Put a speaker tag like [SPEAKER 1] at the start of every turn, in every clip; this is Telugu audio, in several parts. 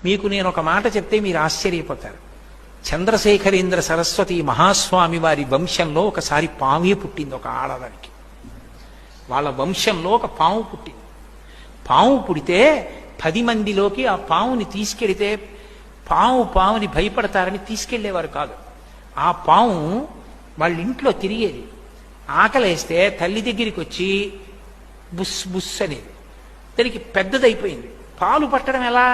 [SPEAKER 1] మీకు నేను ఒక మాట చెప్తే మీరు ఆశ్చర్యపోతారు. చంద్రశేఖరేంద్ర సరస్వతి మహాస్వామి వారి వంశంలో ఒకసారి పావే పుట్టింది. ఒక ఆడదానికి వాళ్ళ వంశంలో ఒక పాము పుట్టింది. పాము పుడితే 10 మందిలోకి ఆ పావుని తీసుకెడితే పావుని భయపడతారని తీసుకెళ్లేవారు కాదు. ఆ పాము వాళ్ళ ఇంట్లో తిరిగేది. ఆకలేస్తే తల్లి దగ్గరికి వచ్చి బుస్ బుస్ అనేది. దానికి పెద్దదైపోయింది. పాలు పట్టడం ఎలా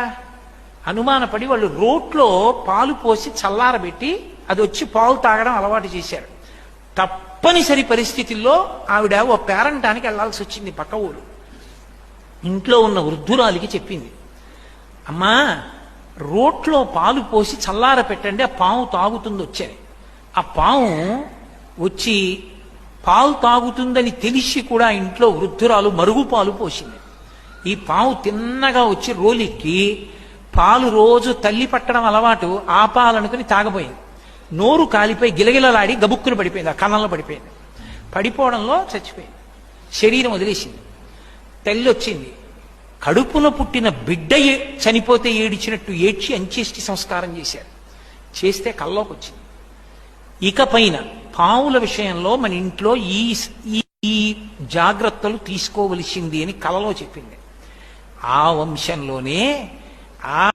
[SPEAKER 1] అనుమానపడి వాళ్ళు రోట్లో పాలు పోసి చల్లారబెట్టి అది వచ్చి పాలు తాగడం అలవాటు చేశారు. తప్పనిసరి పరిస్థితుల్లో ఆవిడ ఓ పేరంటానికి వెళ్లాల్సి వచ్చింది. పక్క ఊరు ఇంట్లో ఉన్న వృద్ధురాలికి చెప్పింది, అమ్మా రోట్లో పాలు పోసి చల్లార పెట్టండి, ఆ పాము తాగుతుంది వచ్చాయి. ఆ పాము వచ్చి పాలు తాగుతుందని తెలిసి కూడా ఇంట్లో వృద్ధురాలు మరుగు పాలు పోసింది. ఈ పాము తిన్నగా వచ్చి రోలిక్కి పాలు రోజు తల్లి పట్టడం అలవాటు, ఆ పాలనుకుని తాగబోయింది. నోరు కాలిపోయి గిలగిలలాడి గబుక్కులు పడిపోయింది. ఆ కన్నంలో పడిపోయింది. పడిపోవడంలో చచ్చిపోయింది. శరీరం వదిలేసింది. తల్లి వచ్చింది. కడుపులో పుట్టిన బిడ్డ చనిపోతే ఏడిచినట్టు ఏడ్చి అంచేష్టి సంస్కారం చేశారు. చేస్తే కల్లోకి వచ్చింది. ఇకపైన పావుల విషయంలో మన ఇంట్లో ఈ జాగ్రత్తలు తీసుకోవలసింది అని కలలో చెప్పింది. ఆ వంశంలోనే ఆ